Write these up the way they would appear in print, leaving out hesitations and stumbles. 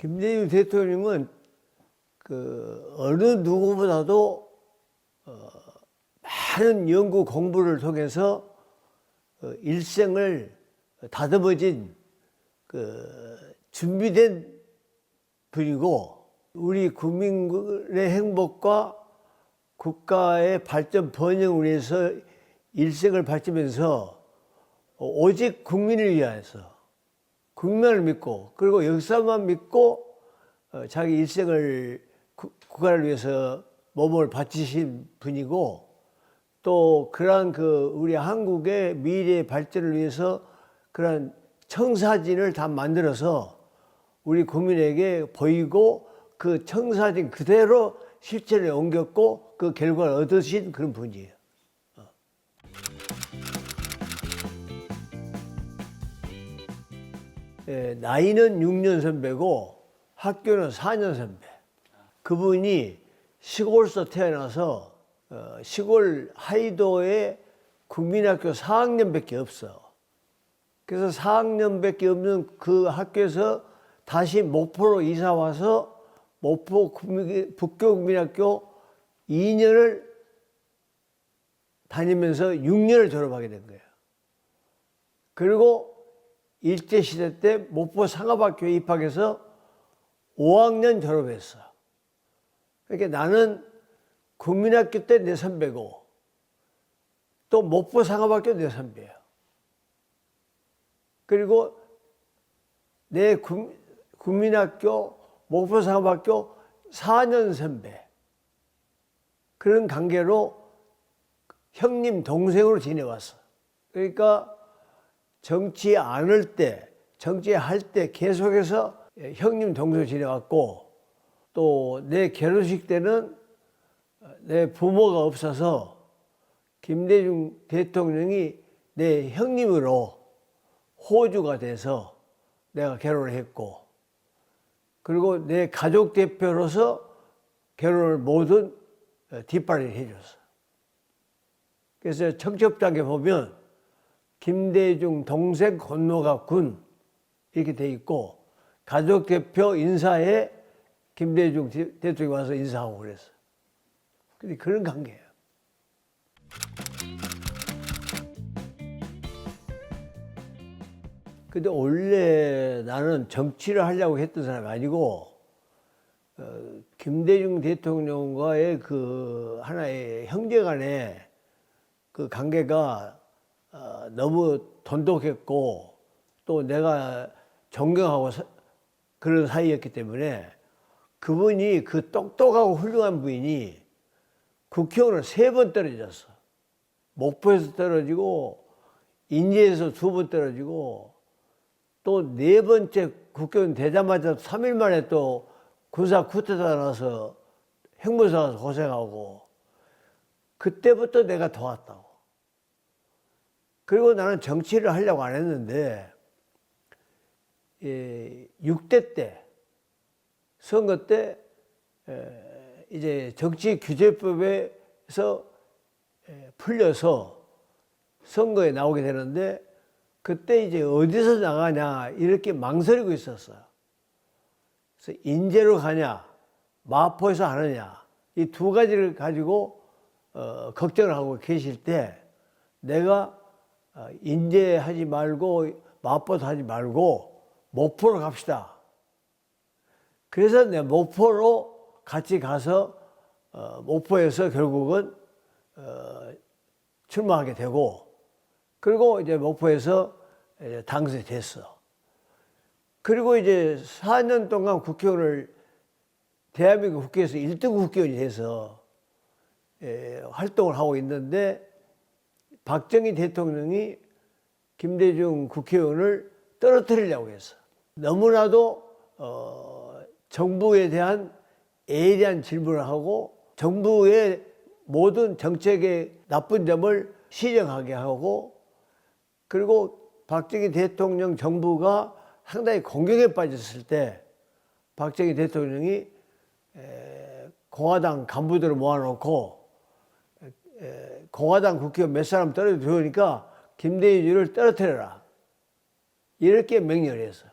김대중 대통령은 그 어느 누구보다도 많은 연구 공부를 통해서 일생을 다듬어진 준비된 분이고, 우리 국민의 행복과 국가의 발전 번영을 위해서 일생을 바치면서 오직 국민을 위하여서 국민을 믿고, 그리고 역사만 믿고 자기 일생을 국가를 위해서 몸을 바치신 분이고, 또 그러한 우리 한국의 미래 발전을 위해서 그런 청사진을 다 만들어서 우리 국민에게 보이고, 그 청사진 그대로 실천에 옮겼고 그 결과를 얻으신 그런 분이에요. 나이는 6년 선배고 학교는 4년 선배. 그분이 시골에서 태어나서 시골 하이도에 국민학교 4학년밖에 없어. 그래서 4학년밖에 없는 그 학교에서 다시 목포로 이사 와서 목포 북교국민학교 2년을 다니면서 6년을 졸업하게 된 거예요. 그리고 일제시대 때 목포 상업학교에 입학해서 5학년 졸업했어. 그러니까 나는 국민학교 때 내 선배고, 또 목포 상업학교 내 선배예요. 그리고 내 국민학교, 목포 상업학교 4년 선배. 그런 관계로 형님, 동생으로 지내왔어. 그러니까 정치 안 할 때, 정치할 때 계속해서 형님, 동생으로 지내왔고, 또 내 결혼식 때는 내 부모가 없어서 김대중 대통령이 내 형님으로 호주가 돼서 내가 결혼을 했고, 그리고 내 가족 대표로서 결혼을 모든 뒷발을 해줬어. 그래서 청첩장에 보면 김대중 동생 권노갑 군 이렇게 돼 있고, 가족 대표 인사에 김대중 대통령이 와서 인사하고 그랬어. 근데 그런 관계예요. 근데 원래 나는 정치를 하려고 했던 사람이 아니고, 김대중 대통령과의 그 하나의 형제간의 그 관계가 너무 돈독했고, 또 내가 존경하고 그런 사이였기 때문에, 그분이 그 똑똑하고 훌륭한 분이 국회의원을 3번 떨어졌어. 목포에서 떨어지고, 인제에서 2번 떨어지고, 또 4번째 국회의원 되자마자 3일 만에 또 군사 쿠데타 나서 형무소 가서 고생하고, 그때부터 내가 도왔다고. 그리고 나는 정치를 하려고 안 했는데, 6대 때, 선거 때 이제 정치규제법에서 풀려서 선거에 나오게 되는데, 그때 이제 어디서 나가냐 이렇게 망설이고 있었어요. 그래서 인제로 가냐 마포에서 하느냐, 이 2가지를 가지고 걱정을 하고 계실 때, 내가 인제하지 말고 마포도 하지 말고 목포로 갑시다. 그래서 내가 목포로 같이 가서 목포에서 결국은 출마하게 되고, 그리고 이제 목포에서 당선됐어. 그리고 이제 4년 동안 국회의원을 대한민국 국회에서 1등 국회의원이 돼서 활동을 하고 있는데, 박정희 대통령이 김대중 국회의원을 떨어뜨리려고 했어. 너무나도 정부에 대한 예리한 질문을 하고, 정부의 모든 정책의 나쁜 점을 시정하게 하고, 그리고 박정희 대통령 정부가 상당히 공격에 빠졌을 때 박정희 대통령이 공화당 간부들을 모아놓고 공화당 국회의원 몇 사람 떨어뜨리니까 김대중을 떨어뜨려라, 이렇게 명령을 했어요.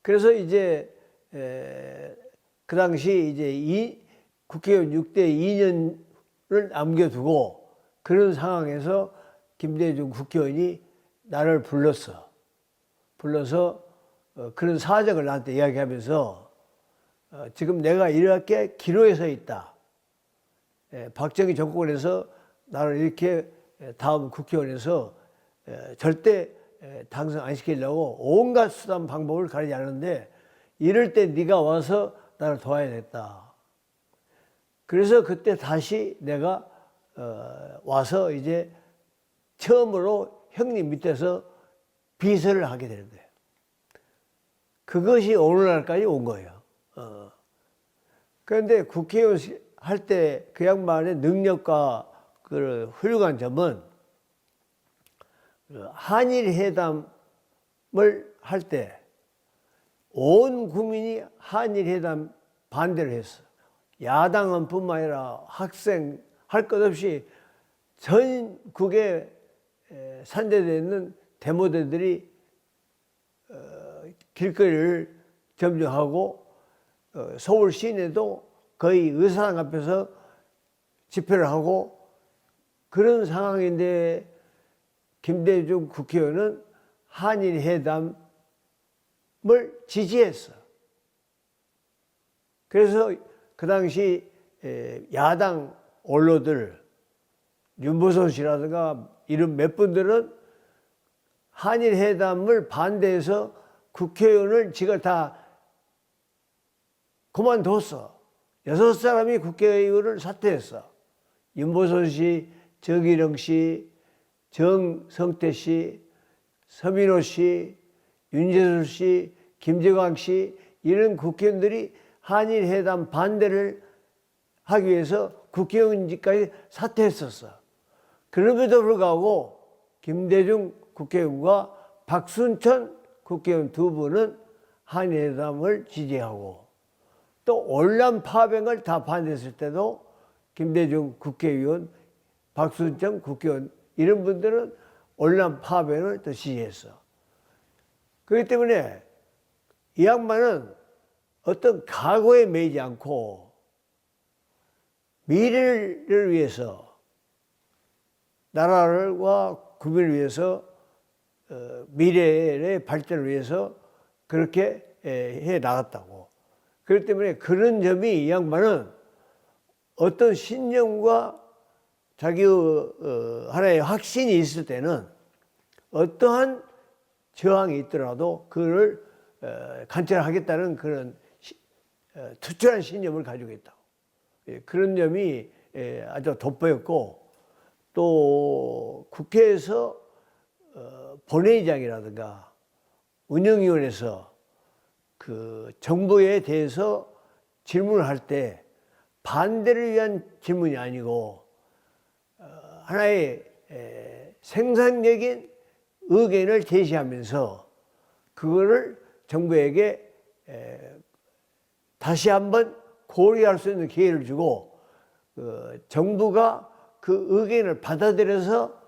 그래서 이제 그 당시 이제 국회의원 6대 2년을 남겨두고 그런 상황에서 김대중 국회의원이 나를 불러서 그런 사정을 나한테 이야기하면서 지금 내가 이렇게 기로에 서 있다. 박정희 정권에서 나를 이렇게 다음 국회의원에서 절대 당선 안 시키려고 온갖 수단 방법을 가리지 않는데 이럴 때 네가 와서 나를 도와야겠다. 그래서 그때 다시 내가 와서 이제 처음으로 형님 밑에서 비서를 하게 되는 거예요. 그것이 오늘날까지 온 거예요. 그런데 국회의원 할 때 그 양반의 능력과 그 훌륭한 점은 한일 회담을 할 때 온 국민이 한일 회담 반대를 했어. 야당은 뿐만 아니라 학생 할 것 없이 전국에 산재되어 있는 데모대들이 길거리를 점령하고 서울 시내도 거의 의사당 앞에서 집회를 하고 그런 상황인데 김대중 국회의원은 한일 회담을 지지했어. 그래서 그 당시 야당 언론들 윤보선 씨라든가 이런 몇 분들은 한일 회담을 반대해서 국회의원을 지가 다 그만뒀어. 6사람이 국회의원을 사퇴했어. 윤보선 씨, 정일영 씨, 정성태 씨, 서민호 씨, 윤재수 씨, 김재광 씨 이런 국회의원들이 한일 회담 반대를 하기 위해서 국회의원직까지 사퇴했었어. 그럼에도 불구하고 김대중 국회의원과 박순천 국회의원 두 분은 한일 회담을 지지하고 또 월남 파병을 다 반대했을 때도 김대중 국회의원, 박순천 국회의원 이런 분들은 월남 파병을 또 지지했어. 그렇기 때문에 이 양반은 어떤 각오에 매이지 않고 미래를 위해서 나라와 국민을 위해서 미래의 발전을 위해서 그렇게 해 나갔다고. 그렇기 때문에 그런 점이 이 양반은 어떤 신념과 자기의 하나의 확신이 있을 때는 어떠한 저항이 있더라도 그를 관철하겠다는 그런 투철한 신념을 가지고 있다고. 그런 점이 아주 돋보였고 또 국회에서 본회의장이라든가 운영위원회에서 그 정부에 대해서 질문을 할 때 반대를 위한 질문이 아니고 하나의 생산적인 의견을 제시하면서 그거를 정부에게 다시 한번 고려할 수 있는 기회를 주고 정부가 그 의견을 받아들여서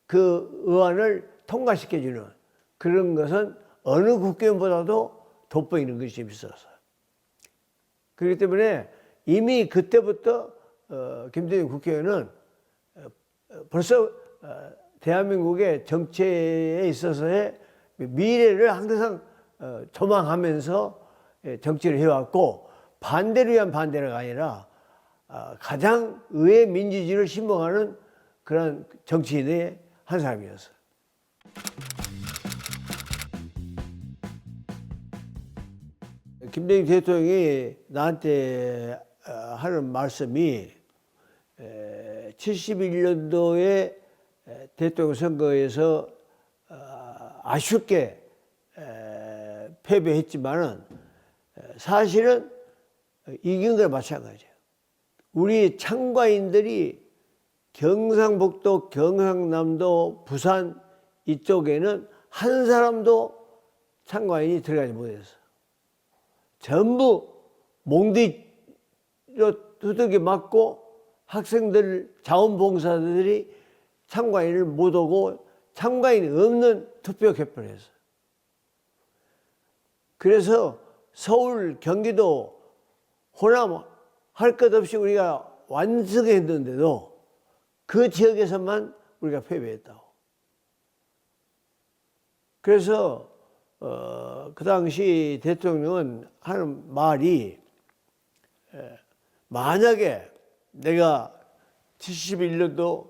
그 의안을 통과시켜주는 그런 것은 어느 국회의원보다도 돋보이는 것이 좀 있어서. 그렇기 때문에 이미 그때부터 김대중 국회의원은 벌써 대한민국의 정치에 있어서의 미래를 항상 조망하면서 정치를 해왔고 반대를 위한 반대가 아니라 가장 의회 민주주의를 신봉하는 그런 정치인의 한 사람이었어요. 김대중 대통령이 나한테 하는 말씀이 71년도에 대통령 선거에서 아쉽게 패배했지만은 사실은 이긴 거나 마찬가지예요. 우리 참가인들이 경상북도, 경상남도, 부산 이쪽에는 한 사람도 참가인이 들어가지 못했어. 전부 몽디로 두들겨 맞고 학생들, 자원봉사들이 참가인을 못 오고 참가인이 없는 투표 개표를 했어요. 그래서 서울, 경기도, 호남 할 것 없이 우리가 완성했는데도 그 지역에서만 우리가 패배했다고. 그래서 그 당시 대통령은 하는 말이 만약에 내가 71년도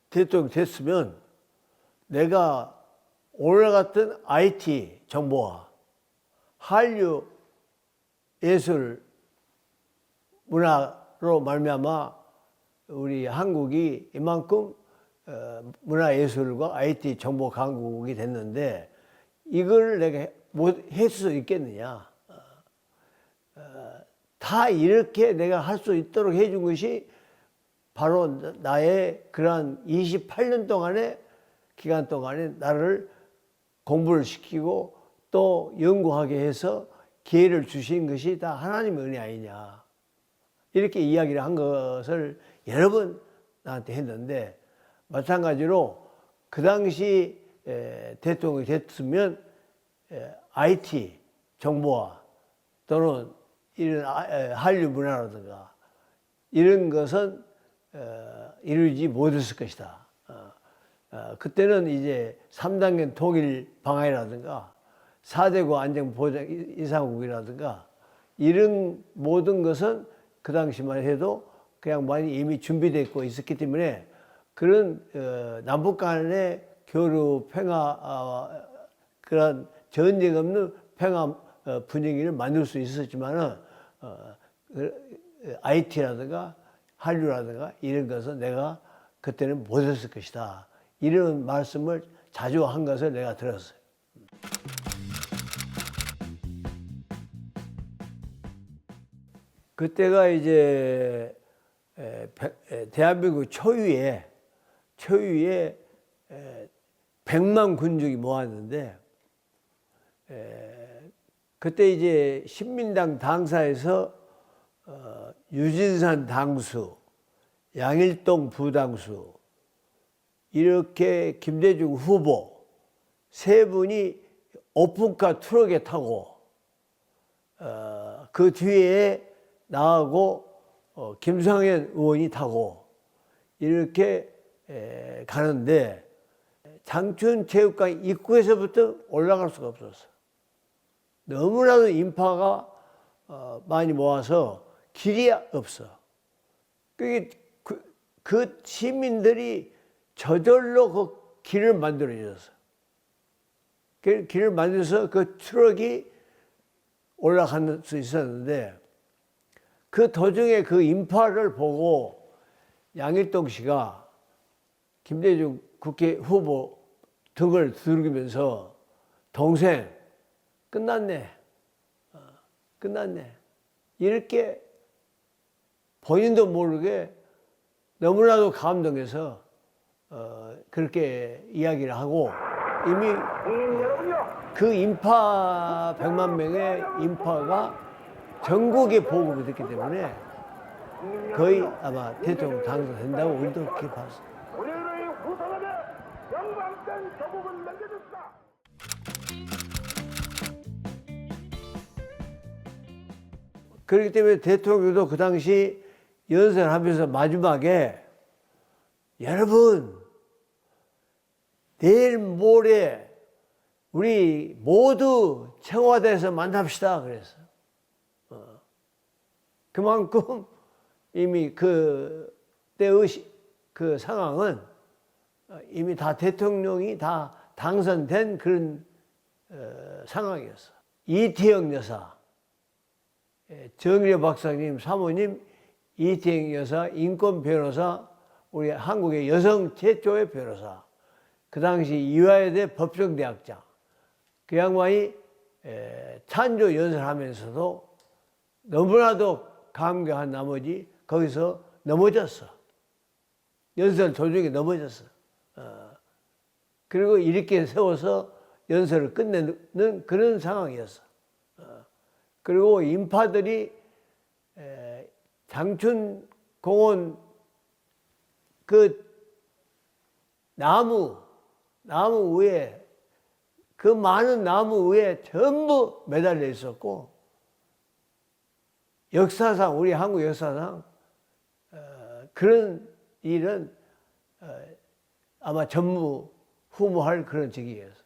대통령 됐으면 내가 오늘 같은 IT 정보화, 한류 예술 문화로 말미암아 우리 한국이 이만큼 문화예술과 IT 정보 강국이 됐는데 이걸 내가 못 할 수 있겠느냐. 다 이렇게 내가 할 수 있도록 해준 것이 바로 나의 그러한 28년 동안의 기간 동안에 나를 공부를 시키고 또 연구하게 해서 기회를 주신 것이 다 하나님의 은혜 아니냐. 이렇게 이야기를 한 것을 여러 번 나한테 했는데 마찬가지로 그 당시 대통령이 됐으면 IT, 정보화 또는 이런 한류 문화라든가 이런 것은 이루지 못했을 것이다. 그때는 이제 3단계 통일 방안이라든가 4대국 안전보장 이사국이라든가 이런 모든 것은 그 당시만 해도 그냥 많이 이미 준비되어 있었기 때문에 그런 남북 간의 교류 평화 그런 전쟁 없는 평화 분위기를 만들 수 있었지만은 IT라든가 한류라든가 이런 것은 내가 그때는 못했을 것이다. 이런 말씀을 자주 한 것을 내가 들었어요. 그때가 이제 대한민국 초유의 100만 군족이 모았는데 그때 이제 신민당 당사에서 유진산 당수, 양일동 부당수 이렇게 김대중 후보 세 분이 오픈카 트럭에 타고 그 뒤에 나하고 김상현 의원이 타고 이렇게 가는데 장춘체육관 입구에서부터 올라갈 수가 없었어. 너무나도 인파가 많이 모아서 길이 없어. 그 시민들이 저절로 그 길을 만들어줬어. 길을 만들어서 그 트럭이 올라갈 수 있었는데 그 도중에 그 인파를 보고 양일동 씨가 김대중 국회 후보 등을 두르면서 동생 끝났네. 끝났네. 이렇게 본인도 모르게 너무나도 감동해서 그렇게 이야기를 하고 이미 그 인파 100만 명의 인파가 전국에 보급이 됐기 때문에 거의 아마 대통령 당선된다고 우리도 그렇게 봤어요. 우리의 후손에게 영광된 조국은 남겨줬다. 그렇기 때문에 대통령도 그 당시 연설을 하면서 마지막에 여러분 내일 모레 우리 모두 청와대에서 만납시다 그랬어요. 그만큼 이미 그때의 그 상황은 이미 다 대통령이 다 당선된 그런 상황이었어. 이태영 여사, 정일혜 박사님 사모님 이태영 여사 인권 변호사, 우리 한국의 여성 최초의 변호사, 그 당시 이화여대 법정대학장, 그 양반이 찬조 연설하면서도 너무나도 감격한 나머지 거기서 넘어졌어. 연설 도중에 넘어졌어. 그리고 이렇게 세워서 연설을 끝내는 그런 상황이었어. 그리고 인파들이 장춘공원 그 나무 위에 그 많은 나무 위에 전부 매달려 있었고 역사상 우리 한국 역사상 그런 일은 아마 전무후무할 그런 직위였어.